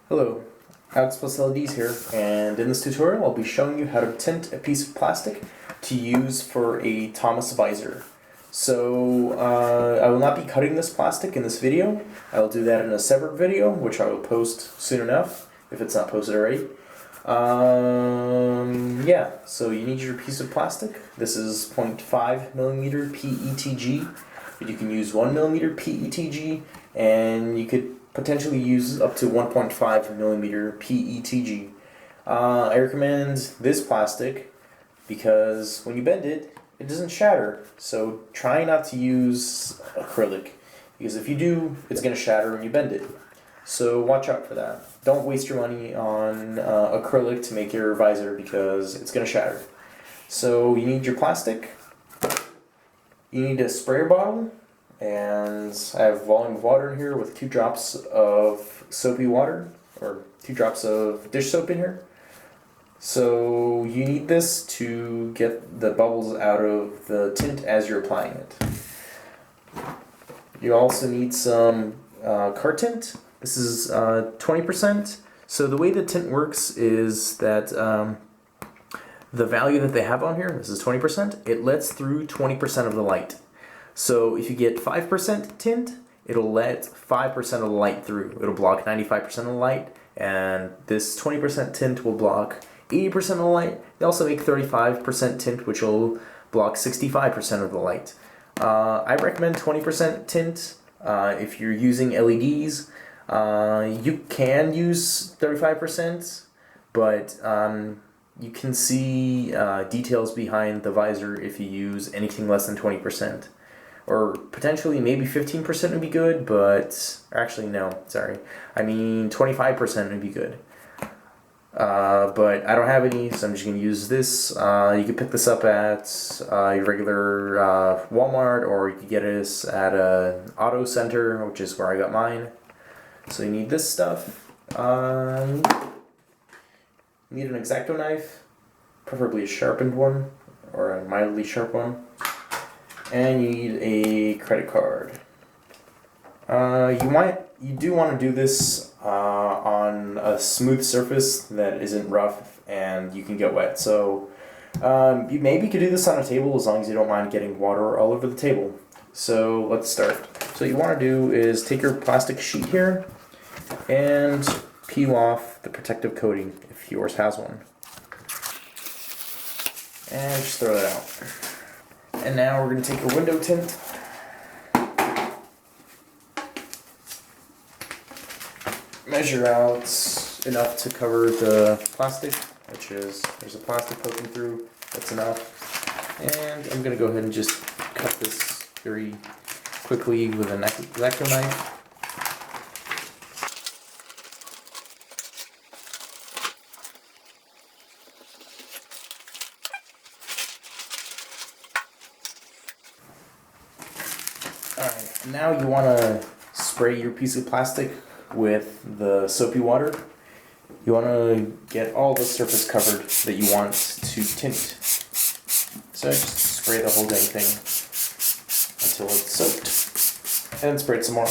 Hello, Alex Plus LEDs here, and in this tutorial I'll be showing you how to tint a piece of plastic to use for a Thomas visor. So I will not be cutting this plastic in this video. I will do that in a separate video, which I will post soon enough, if it's not posted already. Yeah, so you need your piece of plastic. This is 0.5mm PETG, but you can use 1mm PETG, and you could potentially use up to 1.5mm PETG. I recommend this plastic because when you bend it, it doesn't shatter. So try not to use acrylic, because if you do, it's going to shatter when you bend it. So watch out for that. Don't waste your money on acrylic to make your visor, because it's going to shatter. So you need your plastic, you need a sprayer bottle, and I have volume of water in here with 2 drops of soapy water, or 2 drops of dish soap in here. So you need this to get the bubbles out of the tint as you're applying it. You also need some car tint. This is 20%. So the way the tint works is that the value that they have on here, this is 20%, it lets through 20% of the light. So if you get 5% tint, it'll let 5% of the light through. It'll block 95% of the light, and this 20% tint will block 80% of the light. They also make 35% tint, which will block 65% of the light. I recommend 20% tint if you're using LEDs. You can use 35%, but you can see details behind the visor if you use anything less than 20%. Or potentially maybe 15% would be good, but actually no, sorry. I mean 25% would be good. But I don't have any, so I'm just going to use this. You can pick this up at your regular Walmart, or you can get this at an auto center, which is where I got mine. So you need this stuff. You need an X-Acto knife, preferably a sharpened one, or a mildly sharp one. And you need a credit card. You do want to do this on a smooth surface that isn't rough and you can get wet. So you maybe could do this on a table, as long as you don't mind getting water all over the table. So let's start. So what you want to do is take your plastic sheet here and peel off the protective coating if yours has one. And just throw that out. And now we're going to take a window tint. Measure out enough to cover the plastic, which is, there's a plastic poking through, that's enough. And I'm going to go ahead and just cut this very quickly with an X-Acto knife. Alright, now you want to spray your piece of plastic with the soapy water. You want to get all the surface covered that you want to tint. So just spray the whole dang thing until it's soaked. And spray it some more.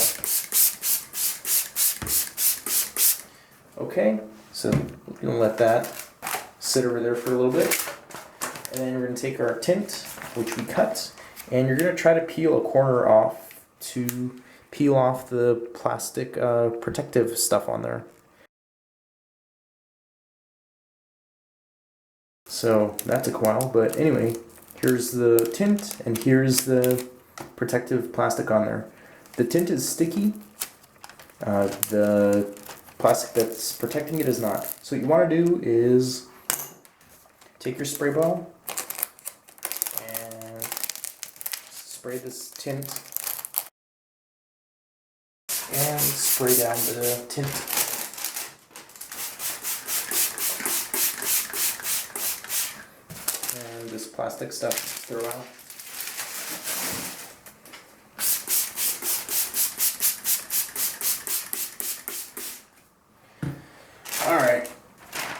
Okay, so we're going to let that sit over there for a little bit. And then we're going to take our tint, which we cut, and you're going to try to peel a corner off to peel off the plastic protective stuff on there. So that took a while, but anyway, here's the tint and here's the protective plastic on there. The tint is sticky. The plastic that's protecting it is not. So what you want to do is take your spray bottle and spray this tint and spray down the tint. And this plastic stuff, throw out. Alright,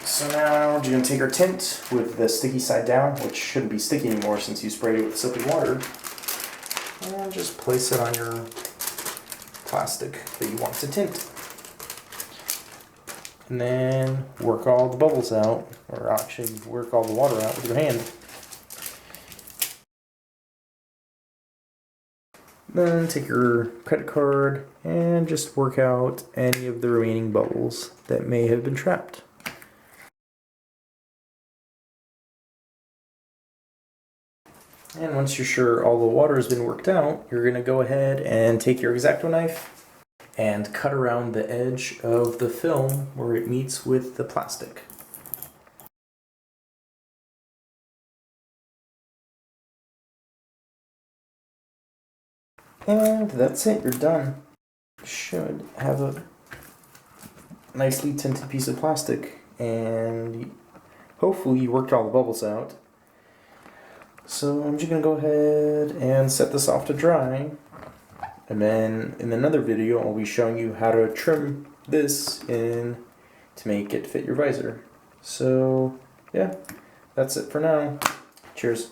so now we're going to take our tint with the sticky side down, which shouldn't be sticky anymore since you sprayed it with soapy water, and just place it on your plastic that you want to tint. and then work all the bubbles out, or actually work all the water out with your hand. Then take your credit card and just work out any of the remaining bubbles that may have been trapped. And once you're sure all the water has been worked out, you're going to go ahead and take your X-Acto knife and cut around the edge of the film where it meets with the plastic. And that's it, you're done. Should have a nicely tinted piece of plastic, and hopefully you worked all the bubbles out. So I'm just going to go ahead and set this off to dry, and then in another video I'll be showing you how to trim this in to make it fit your visor. So yeah, that's it for now. Cheers.